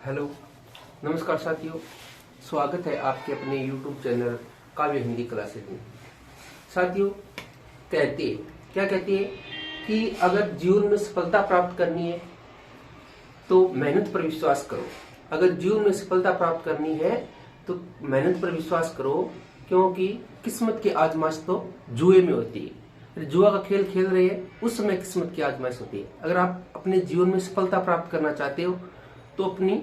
Hello, नमस्कार साथियों। स्वागत है आपके अपने YouTube चैनल काव्य हिंदी क्लासेस में। साथियों, क्या कहते हैं कि अगर जीवन में सफलता प्राप्त करनी है तो मेहनत पर विश्वास करो। अगर जीवन में सफलता प्राप्त करनी है तो मेहनत पर विश्वास करो, क्योंकि किस्मत की आजमाइश तो जुए में होती है। जुआ का खेल खेल रहे हैं उस समय किस्मत की आजमाइश होती है। अगर आप अपने जीवन में सफलता प्राप्त करना चाहते हो तो अपनी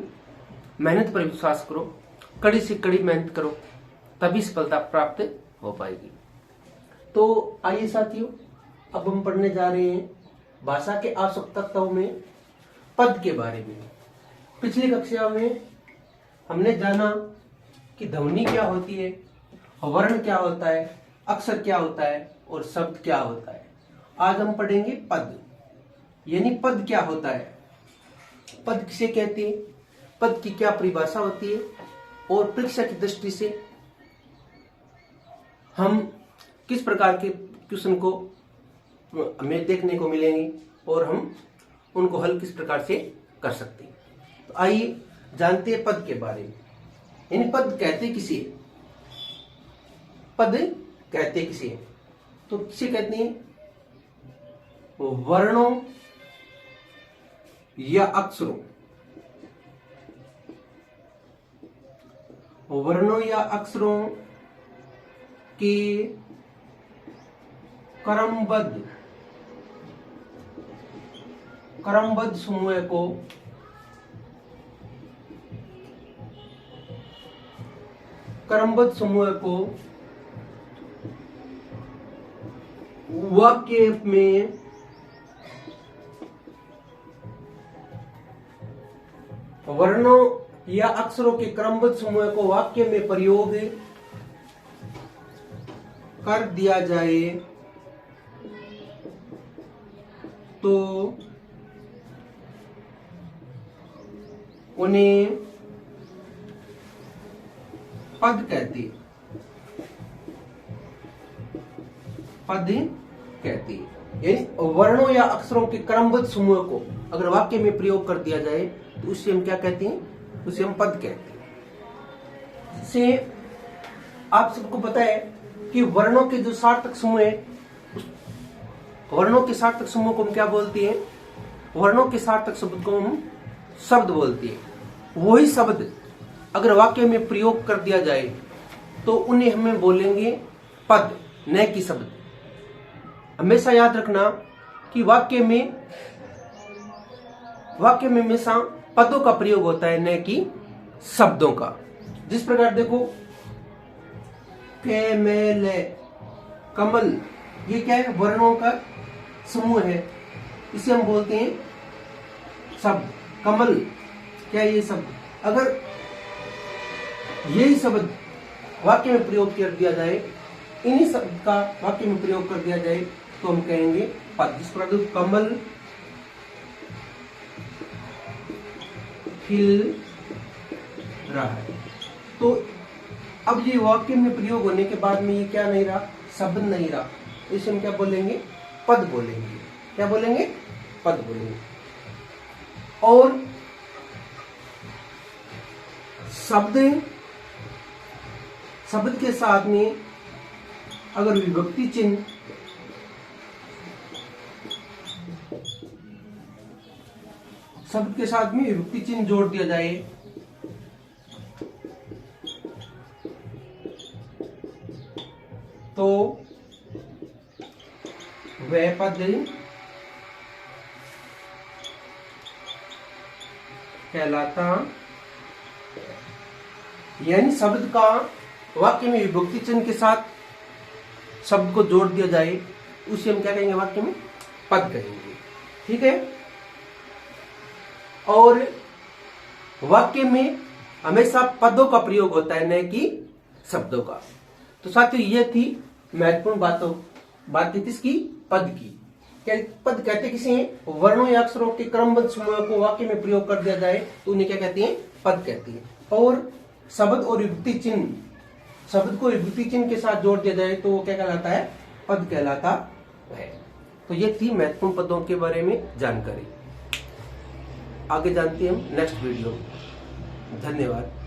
मेहनत पर विश्वास करो, कड़ी से कड़ी मेहनत करो, तभी सफलता प्राप्त हो पाएगी। तो आइए साथियों, अब हम पढ़ने जा रहे हैं भाषा के आवश्यक तत्वों में पद के बारे में। पिछली कक्षा में हमने जाना कि ध्वनि क्या होती है, वर्ण क्या होता है, अक्षर क्या होता है और शब्द क्या होता है। आज हम पढ़ेंगे पद, यानी पद क्या होता है, पद किसे कहते हैं, पद की क्या परिभाषा होती है और परीक्षा की दृष्टि से हम किस प्रकार के क्वेश्चन को हमें देखने को मिलेंगे और हम उनको हल किस प्रकार से कर सकते हैं। तो आइए जानते हैं पद के बारे में। यानी पद कहते किसे, पद कहते किसे, तो किसे कहते हैं, वर्णों या अक्षरों, वर्णों या अक्षरों के क्रमबद्ध समूह को वाक्य में वर्णों या अक्षरों के क्रमबद्ध समूह को वाक्य में प्रयोग कर दिया जाए तो उन्हें पद कहते हैं। पद कहते हैं, यानी वर्णों या अक्षरों के क्रमबद्ध समूह को अगर वाक्य में प्रयोग कर दिया जाए तो उससे हम क्या कहते हैं, उसे हम पद कहते हैं। इससे आप सबको पता है कि वर्णों के जो सार्थक समूह है, वर्णों के सार्थक समूह को हम क्या बोलते हैं, वर्णों के सार्थक शब्द को हम शब्द बोलते हैं। वही शब्द अगर वाक्य में प्रयोग कर दिया जाए तो उन्हें हमें बोलेंगे पद, न कि शब्द। हमेशा याद रखना कि वाक्य में हमेशा पदों का प्रयोग होता है, न कि शब्दों का। जिस प्रकार देखो, कैमेल, कमल, ये क्या है, वर्णों का समूह है, इसे हम बोलते हैं शब्द। कमल क्या है, ये शब्द। अगर यही शब्द वाक्य में प्रयोग कर दिया जाए, इन्हीं शब्द का वाक्य में प्रयोग कर दिया जाए तो हम कहेंगे पद। जिस प्रकार कमल खिल रहा है, तो अब ये वाक्य में प्रयोग होने के बाद में ये क्या नहीं रहा, शब्द नहीं रहा, इसे हम क्या बोलेंगे, पद बोलेंगे। क्या बोलेंगे, पद बोलेंगे। और शब्द के साथ में अगर विभक्ति चिन्ह जोड़ दिया जाए तो वह पद कहलाता। यानी शब्द का वाक्य में विभक्ति चिन्ह के साथ शब्द को जोड़ दिया जाए, उसे हम क्या कहेंगे, वाक्य में पद कहेंगे। ठीक है। और वाक्य में हमेशा पदों का प्रयोग होता है, न कि शब्दों का। तो साथियों, ये थी महत्वपूर्ण बातें किसकी, पद की। पद कहते किसे हैं, वर्णों या अक्षरों के क्रमबद्ध समूह को वाक्य में प्रयोग कर दिया जाए तो उन्हें क्या कहते हैं, पद कहते हैं। और शब्द और विभक्ति चिन्ह, शब्द को विभक्ति चिन्ह के साथ जोड़ दिया जाए तो वो क्या कहलाता है, पद कहलाता है। तो ये थी महत्वपूर्ण पदों के बारे में जानकारी। आगे जानते हैं हम नेक्स्ट वीडियो में। धन्यवाद।